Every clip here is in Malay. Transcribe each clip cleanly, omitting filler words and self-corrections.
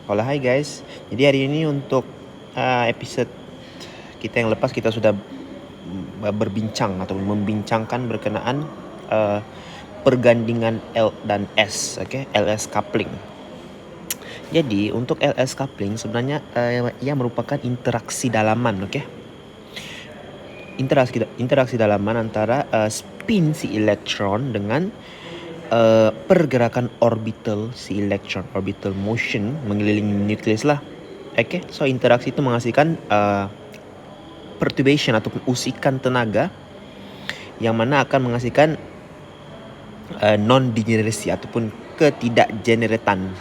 Hola, hai guys. Jadi hari ini untuk episode kita yang lepas kita sudah berbincang atau membincangkan berkenaan pergandingan L dan S, LS coupling. Jadi untuk LS coupling sebenarnya ia merupakan interaksi dalaman, Interaksi dalaman antara spin si elektron dengan pergerakan orbital si elektron, orbital motion mengelilingi nukleus lah. So interaksi itu menghasilkan perturbation ataupun usikan tenaga yang mana akan menghasilkan non-degenerasi ataupun ketidakgeneratan.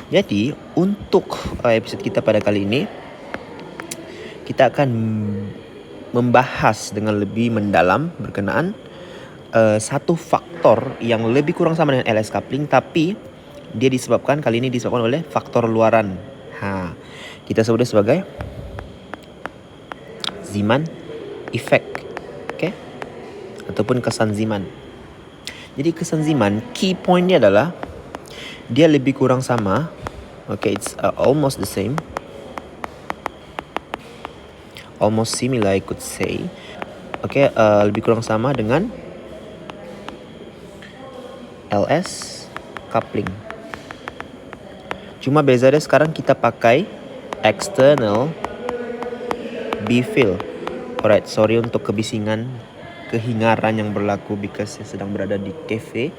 Jadi untuk episode kita pada kali ini kita akan membahas dengan lebih mendalam berkenaan satu faktor yang lebih kurang sama dengan LS coupling, tapi dia kali ini disebabkan oleh faktor luaran. Kita sebutnya sebagai Zeeman effect, ataupun kesan Zeeman. Jadi kesan Zeeman, key pointnya adalah dia lebih kurang sama. It's almost the same, almost similar I could say. Lebih kurang sama dengan LS coupling. Cuma beza dia sekarang kita pakai external B-fill. Alright, sorry untuk kehingaran yang berlaku because saya sedang berada di cafe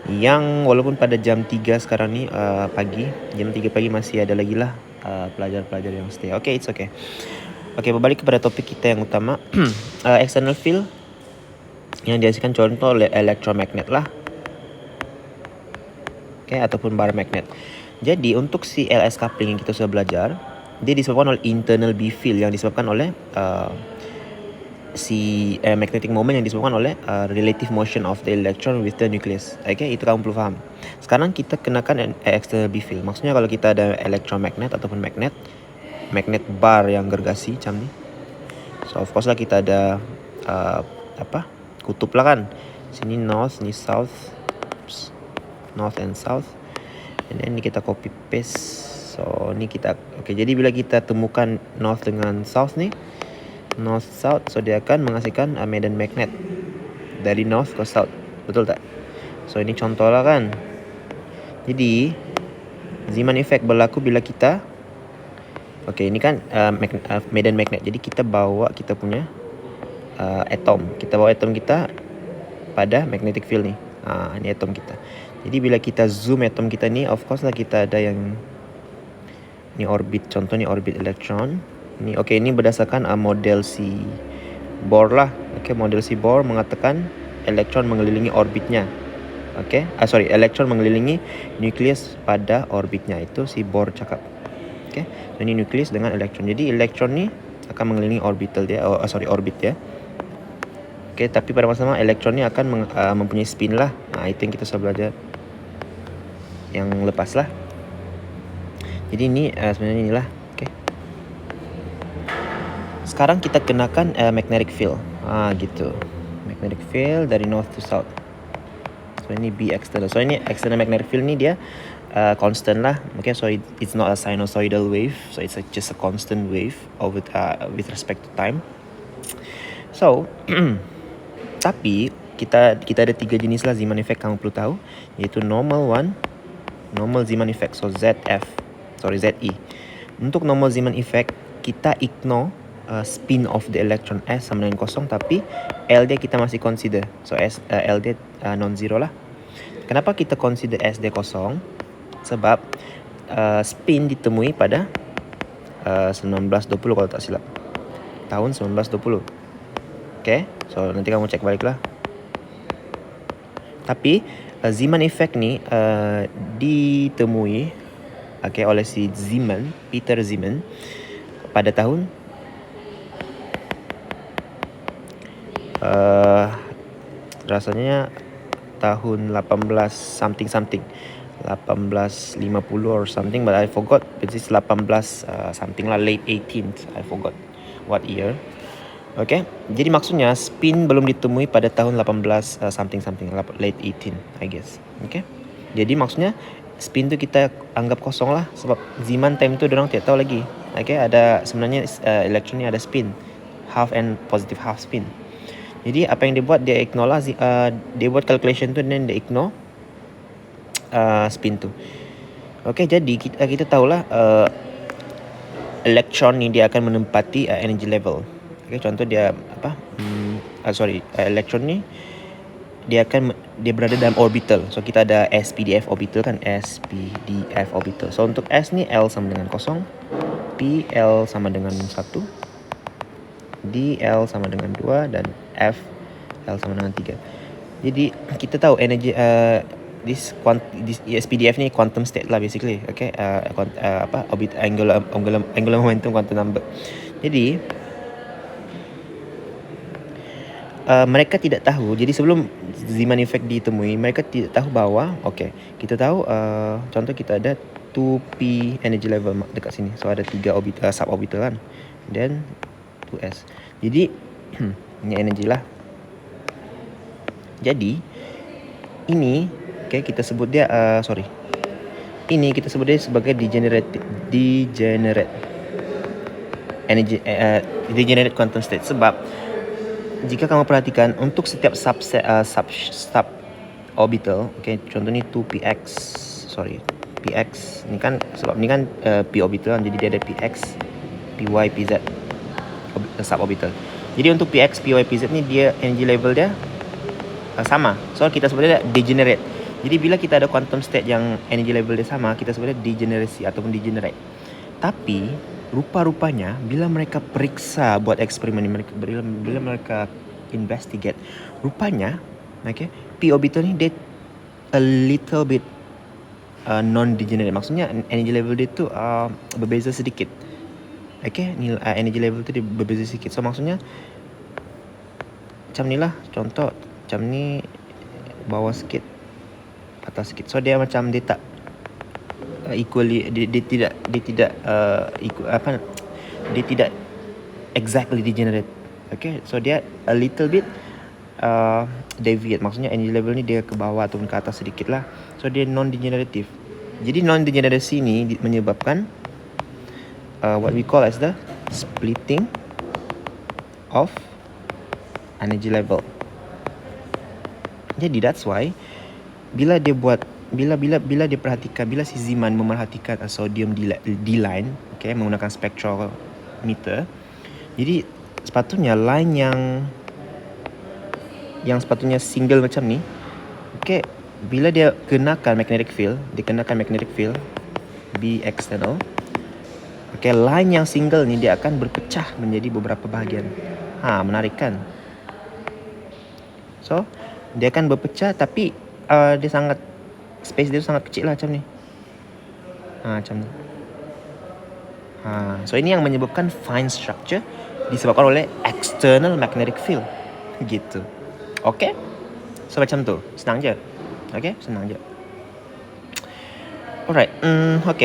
yang walaupun pada jam 3 sekarang ni pagi, jam 3 pagi masih ada lagi lah pelajar-pelajar yang stay. It's okay. Berbalik kepada topik kita yang utama. External field yang dihasilkan contoh oleh elektromagnet lah, ataupun bar magnet. Jadi untuk si LS coupling yang kita sudah belajar, dia disebabkan oleh internal B field yang disebabkan oleh magnetic moment yang disebabkan oleh relative motion of the electron with the nucleus. Itu kamu perlu faham. Sekarang kita kenakan external B field. Maksudnya kalau kita ada electromagnet ataupun magnet bar yang gergasi macam ni, so of course lah kita ada kutub lah kan. Sini north, ni south, north and south, and then ni kita copy paste. So ni kita jadi bila kita temukan north dengan south ni, north south, so dia akan menghasilkan medan magnet dari north ke south, betul tak? So ini contoh lah kan. Jadi Zeeman effect berlaku bila kita ini kan medan magnet. Jadi kita bawa kita punya atom kita pada magnetic field ni. Ni atom kita. Jadi bila kita zoom atom kita ni, of course lah kita ada yang ni orbit, contoh ni orbit elektron. Ni ini berdasarkan model si Bohr lah. Model si Bohr mengatakan elektron mengelilingi orbitnya. Elektron mengelilingi nukleus pada orbitnya. Itu si Bohr cakap. Ini nukleus dengan elektron. Jadi elektron ni akan mengelilingi orbital dia, orbit dia. Tapi pada masa sama elektron ni akan mempunyai spin lah. Itu yang kita sudah belajar yang lepas lah. Jadi ini sebenarnya inilah. Sekarang kita kenakan magnetic field. Gitu. Magnetic field dari north to south. So ini B external. So ini external magnetic field ni dia constant lah. So it's not a sinusoidal wave. So it's just a constant wave with respect to time. So tapi kita ada 3 jenis lah Zeeman effect, kamu perlu tahu, iaitu normal Zeeman effect. So ZE. Untuk normal Zeeman effect kita ignore spin of the electron S sama dengan kosong, tapi L dia kita masih consider. So L dia non-zero lah. Kenapa kita consider S dia kosong? Sebab spin ditemui pada 1920 kalau tak silap. Tahun 1920. So nanti kamu cek balik lah. Tapi Zeeman effect ni ditemui oleh si Peter Zeeman pada tahun rasanya tahun 18 something 1850 or something, but I forgot. It's 18 something lah, late 18th, I forgot what year. Jadi maksudnya spin belum ditemui pada tahun 18 something late 18 I guess. Jadi maksudnya spin tu kita anggap kosong lah, sebab Zeeman time tu dorang tidak tahu lagi. Okay, ada sebenarnya elektron ni ada spin, half and positive half spin. Jadi apa yang dia buat, dia ignore lah, dia buat calculation tu dan dia ignore spin tu. Okay, jadi kita tahulah elektron ni dia akan menempati energy level. Okay, contoh dia apa? Elektron ni dia berada dalam orbital. So kita ada SPDF orbital kan, SPDF orbital. So untuk S ni L sama dengan 0, P L sama dengan 1, D L sama dengan 2 dan F L sama dengan 3. Jadi kita tahu energi this SPDF ni quantum state lah basically. Okay, angular momentum quantum number. Jadi mereka tidak tahu. Jadi sebelum Zeeman effect ditemui, mereka tidak tahu bahawa kita tahu contoh kita ada 2p energy level dekat sini. So ada 3 orbital, suborbital kan. Then 2s. Jadi ini energy lah. Jadi ini kita sebut dia ini kita sebut dia sebagai degenerate energy degenerate quantum state. Sebab jika kamu perhatikan untuk setiap subset sub orbital, contoh ni 2px, px ni kan, sebab ni kan p orbital kan, jadi dia ada px, py, pz sub orbital. Jadi untuk px, py, pz ni dia energy level dia sama. So kita sebut dia degenerate. Jadi bila kita ada quantum state yang energy level dia sama, kita sebut dia degenerasi ataupun degenerate. Tapi rupa-rupanya bila mereka periksa buat eksperimen ni, bila mereka investigate, rupanya p orbital ni dia a little bit non-degenerate. Maksudnya energy level dia tu berbeza sedikit. Energy level tu dia berbeza sedikit. So maksudnya macam ni lah. Contoh macam ni, bawah sikit, atas sikit. So dia macam dia tak equally, dia tidak exactly degenerate. So dia a little bit deviate. Maksudnya energy level ni dia ke bawah ataupun ke atas sedikit lah. So dia non-degenerative. Jadi non-degeneracy ni menyebabkan what we call as the splitting of energy level. Jadi that's why bila dia perhatikan, bila si Zeeman memerhatikan sodium D-line, menggunakan spectrometer, jadi sepatutnya line yang sepatutnya single macam ni, bila dia kenakan magnetic field, B external, line yang single ni dia akan berpecah menjadi beberapa bahagian. Menarik kan? So dia akan berpecah, tapi dia sangat, space dia sangat kecil lah macam ni. Macam ni. So ini yang menyebabkan fine structure disebabkan oleh external magnetic field. Gitu. So macam tu. Senang je. Senang je. Alright.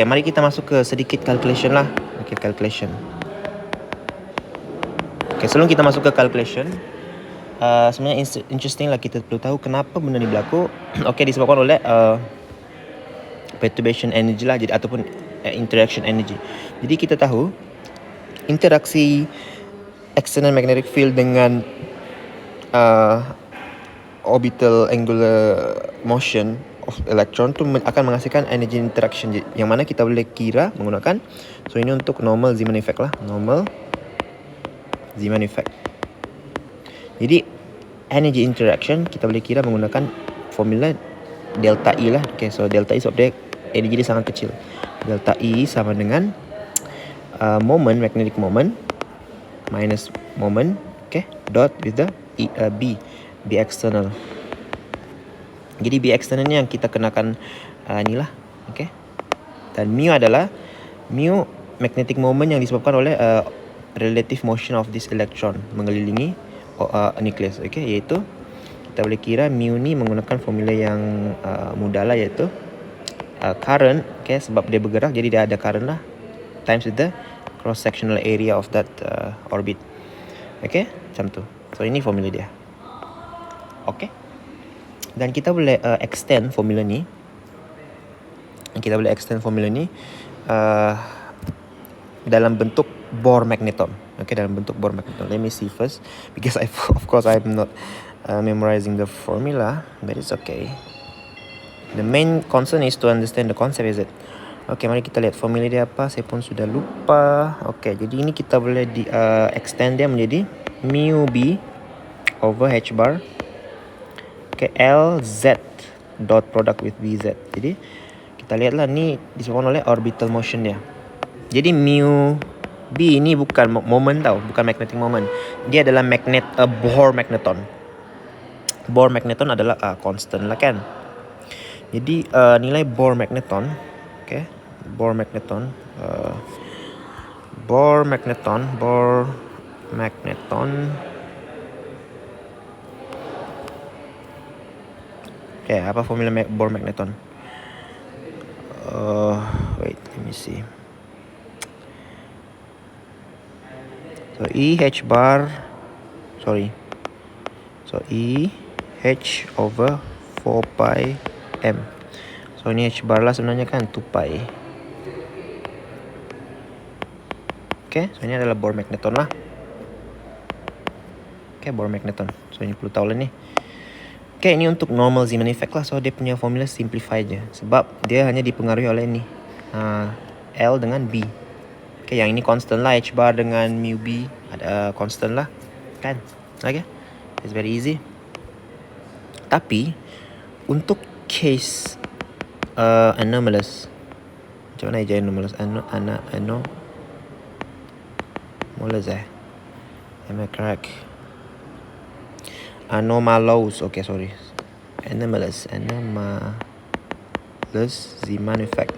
Mari kita masuk ke sedikit calculation lah. Calculation. Sebelum kita masuk ke calculation, sebenarnya interesting lah, kita perlu tahu kenapa benda ni berlaku. Disebabkan oleh perturbation energy lah, jadi ataupun interaction energy. Jadi kita tahu interaksi external magnetic field dengan orbital angular motion of electron tu akan menghasilkan energy interaction, yang mana kita boleh kira menggunakan, so ini untuk normal Zeeman effect lah, normal Zeeman effect. Jadi energy interaction kita boleh kira menggunakan formula delta E lah. So delta E sebab dia energy dia sangat kecil. Delta E sama dengan moment, magnetic moment minus moment, dot with the B external. Jadi B external ni yang kita kenakan ni lah. Dan mu adalah magnetic moment yang disebabkan oleh relative motion of this electron mengelilingi nucleus, iaitu kita boleh kira mu ni menggunakan formula yang mudah lah, iaitu current, sebab dia bergerak jadi dia ada current lah, times with the cross sectional area of that orbit. Macam tu. So ini formula dia. Dan kita boleh extend formula ni kita boleh extend formula ni dalam bentuk Bohr magneton. Okay, dalam bentuk Bohr magneton. Let me see first, because of course I'm not memorizing the formula, but it's okay. The main concern is to understand the concept, is it? Okay, mari kita lihat formula dia apa. Saya pun sudah lupa. Okay, jadi ini kita boleh extend dia menjadi mu b over h bar. Okay, L z dot product with bz. Jadi kita lihatlah ni disebabkan oleh orbital motion dia. Jadi mu b ini bukan moment tau, bukan magnetic moment. Dia adalah Bohr magneton. Bohr magneton adalah constant lah kan. Jadi nilai Bohr magneton, okay, Bohr magneton, okay, apa formula Bohr magneton? Wait, let me see. So E h over 4 pi m. So ini h bar lah sebenarnya kan, 2 pi. Okay, so ini adalah Bohr magneton lah. Okay, Bohr magneton. So ini perlu tahu lah ni. Okay, ini untuk normal Zeeman effect lah. So dia punya formula simplify je, sebab dia hanya dipengaruhi oleh ni L dengan B. Okay, yang ini constant lah. H bar dengan mu B ada constant lah kan. Okay, it's very easy. Tapi untuk case anomalous, macam mana je anomalous? Anomalous am I correct? Anomalous. Okay, sorry. Anomalous Zeeman effect.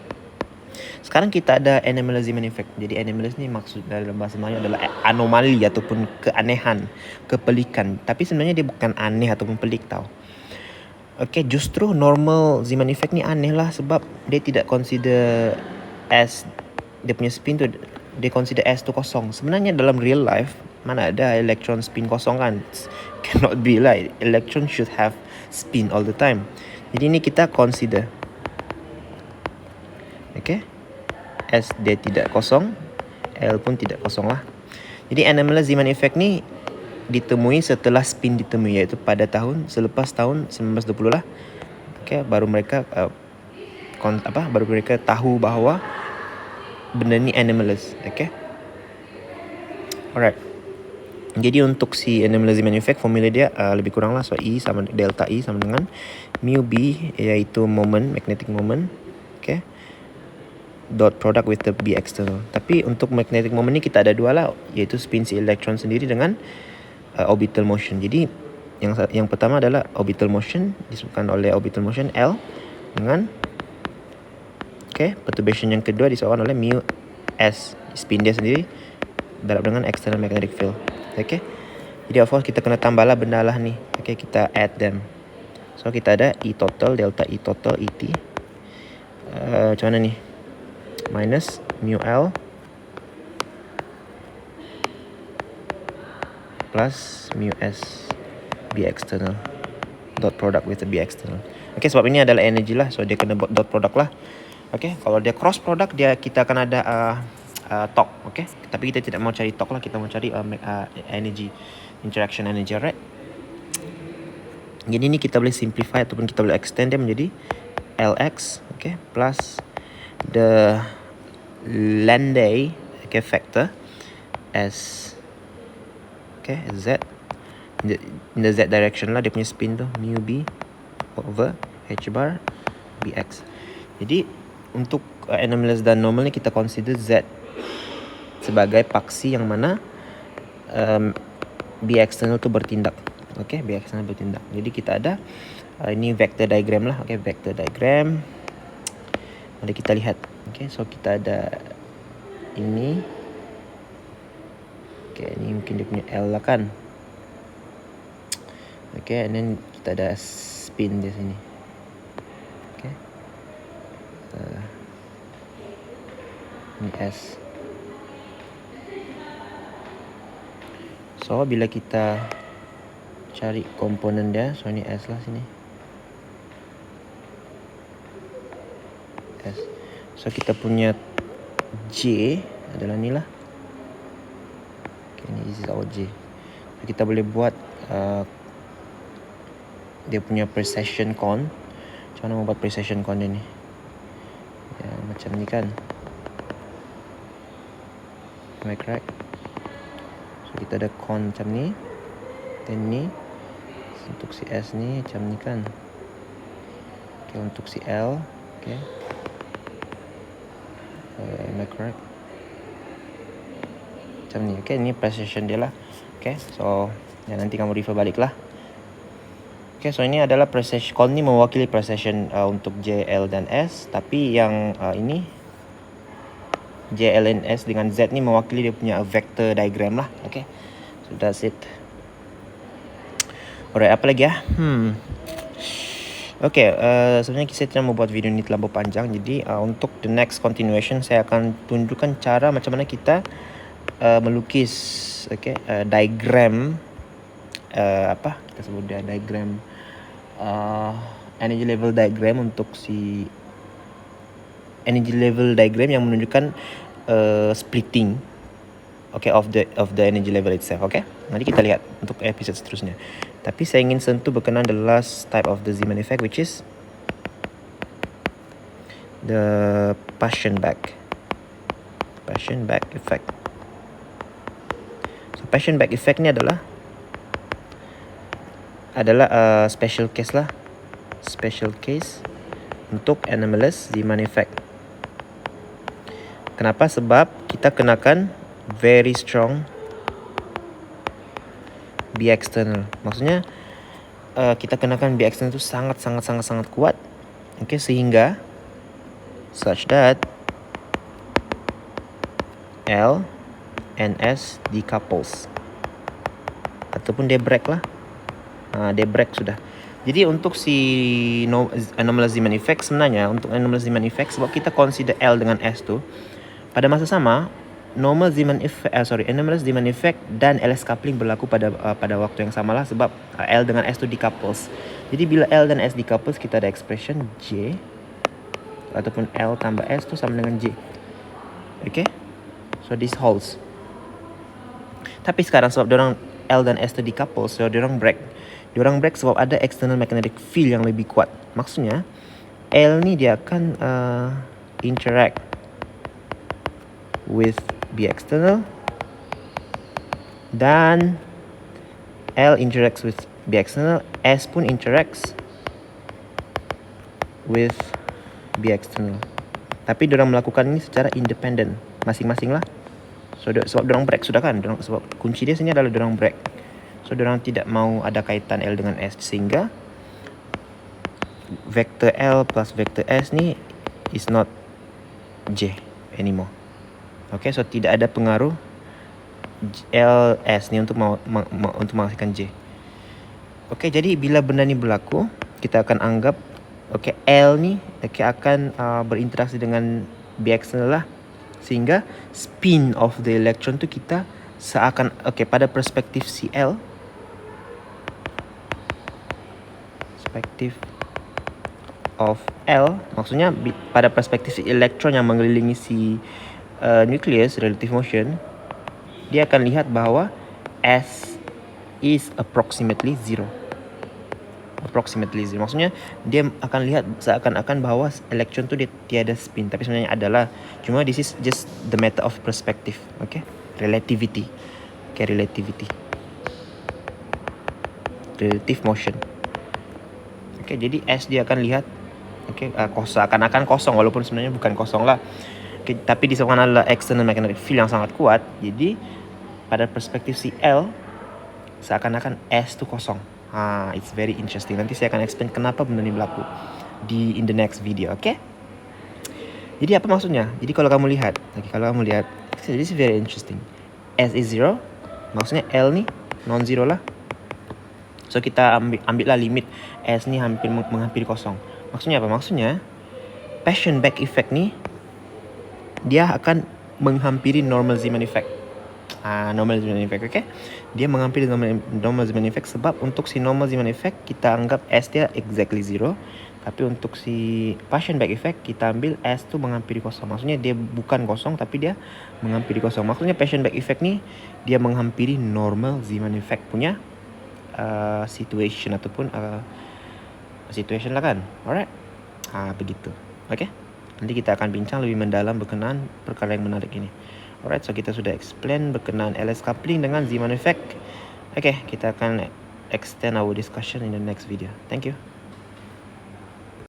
Sekarang kita ada anomalous Zeeman effect. Jadi anomalous ni maksud dalam bahasa Melayu adalah anomali ataupun keanehan, kepelikan. Tapi sebenarnya dia bukan aneh ataupun pelik tau. Okay, justru normal Zeeman effect ni aneh lah, sebab dia tidak consider S, dia punya spin tu dia consider S tu kosong. Sebenarnya dalam real life mana ada elektron spin kosong kan? Cannot be lah. Electron should have spin all the time. Jadi ni kita consider, okay, S dia tidak kosong, L pun tidak kosong lah. Jadi anomalous Zeeman effect ni ditemui setelah spin ditemui, iaitu pada selepas tahun 1920 lah. Okay, baru mereka tahu bahawa benda ni anomalous. Okay, alright. Jadi untuk si anomalous Zeeman effect, formula dia lebih kurang lah. So delta E sama dengan mu B, iaitu moment, magnetic moment, okay, dot product with the B external. Tapi untuk magnetic moment ni kita ada dua lah, iaitu spin si elektron sendiri dengan orbital motion. Jadi yang pertama adalah orbital motion, disebabkan oleh orbital motion L dengan, okay, perturbation yang kedua disebabkan oleh mu S, spin dia sendiri darab dengan external magnetic field. Okay, jadi of course kita kena tambah lah benda lah ni. Okay, kita add them. So kita ada E total, delta E total ET, macam mana ni, minus mu L plus mu S B external dot product with the B external. Okay, sebab ini adalah energy lah, so dia kena dot product lah. Okay, kalau dia cross product, kita akan ada torque. Okay, tapi kita tidak mau cari torque lah, kita mau cari energy, interaction energy, right? Jadi ni kita boleh simplify ataupun kita boleh extend dia menjadi Lx, okay, plus the Landé, okay, factor S, okay, Z in the Z direction lah, dia punya spin tu mu B over H bar Bx. Jadi untuk anomalous dan normal ni kita consider Z sebagai paksi yang mana B external tu bertindak. Okay, B external bertindak. Jadi kita ada ini vector diagram lah. Okay, vector diagram. Mari kita lihat. Okay, so kita ada ini. Okay, ini mungkin dia punya L lah kan. Okay, and then kita ada spin di sini. Okay, ini S. So bila kita cari komponen dia, so ini S lah sini, S. So kita punya J adalah ni lah. Okay, ni this is our J. So, kita boleh buat dia punya precession con. Macam mana buat precession con dia ni? Ya, macam ni kan. Am I correct? So kita ada con macam ni. Dan ni untuk si S ni macam ni kan. Okay, untuk si L, okay. Am I correct? Macam ni, okay. Ni precision dia lah. Okay, so ya, nanti kamu refer balik lah. Okay, so ini adalah precision. Con ni mewakili precision untuk J, L dan S. Tapi yang ini J, L dan S dengan Z ni mewakili dia punya vector diagram lah. Okay, so that's it. Alright, apa lagi ya? Okay, sebenarnya saya tidak mau buat video ni terlalu panjang. Jadi untuk the next continuation saya akan tunjukkan cara macam mana kita melukis, okay, diagram, apa kita sebut dia, diagram energy level diagram untuk si energy level diagram yang menunjukkan splitting, okay, of the energy level itself. Okay, nanti kita lihat untuk episode seterusnya. Tapi saya ingin sentuh berkenaan the last type of the Zeeman effect, which is the Paschen-Beck effect. So Paschen-Beck effect ni adalah special case lah, special case untuk anomalous Zeeman effect. Kenapa? Sebab kita kenakan very strong B external. Maksudnya kita kenakan B external itu sangat kuat. Okay, sehingga such that L and S decouples ataupun dia break lah. Dia break sudah. Jadi untuk si anomalous Zeeman effect, sebenarnya untuk anomalous Zeeman effect, sebab kita consider L dengan S tu pada masa sama, anomalous Zeeman effect dan LS coupling berlaku pada waktu yang sama lah, sebab L dengan S tu decouples. Jadi bila L dan S decouples, kita ada expression J ataupun L tambah S tu sama dengan J. Okay, so this holds. Tapi sekarang sebab diorang L dan S tu decouples, so diorang break sebab ada external magnetic field yang lebih kuat. Maksudnya L ni dia akan interact with B external dan L interacts with B external, S pun interacts with B external. Tapi diorang melakukan ini secara independent masing-masing lah. So sebab diorang break sudah kan, sebab kunci dia sini adalah diorang break. So diorang tidak mau ada kaitan L dengan S, sehingga vector L plus vector S ni is not J anymore. Okay, so tidak ada pengaruh LS ni untuk menghasilkan J. Okay, jadi bila benda ni berlaku, kita akan anggap okay, L ni okay, akan berinteraksi dengan B external lah, sehingga spin of the electron tu kita seakan okay, pada perspektif CL, perspektif of L, maksudnya pada perspektif elektron yang mengelilingi si nucleus, relative motion, dia akan lihat bahawa S is approximately zero. Maksudnya dia akan lihat seakan-akan bahawa elektron tu dia tiada spin, tapi sebenarnya adalah. Cuma this is just the matter of perspective. Okay, relativity. Okay, relative motion. Okay, jadi S dia akan lihat okay, seakan-akan kosong, walaupun sebenarnya bukan kosong lah. Okay, tapi disebabkan adalah external magnetic field yang sangat kuat, jadi pada perspektif si L seakan-akan S tu kosong. It's very interesting. Nanti saya akan explain kenapa benda ni berlaku in the next video. Okay, jadi apa maksudnya? Jadi kalau kamu lihat, this is very interesting. S is zero, maksudnya L ni non-zero lah. So kita ambillah limit S ni menghampiri kosong. Maksudnya apa? Maksudnya Paschen-Beck effect ni dia akan menghampiri normal Zeeman effect. normal Zeeman effect, okay? Dia menghampiri normal Zeeman effect sebab untuk si normal Zeeman effect kita anggap S dia exactly 0. Tapi untuk si Paschen-Beck effect kita ambil S tu menghampiri kosong. Maksudnya dia bukan kosong tapi dia menghampiri kosong. Maksudnya Paschen-Beck effect ni dia menghampiri normal Zeeman effect punya situation ataupun situation lah kan. Alright. Begitu. Okay. Nanti kita akan bincang lebih mendalam berkenaan perkara yang menarik ini. Alright, so kita sudah explain berkenaan LS coupling dengan Zeeman effect. Okay, kita akan extend our discussion in the next video. Thank you.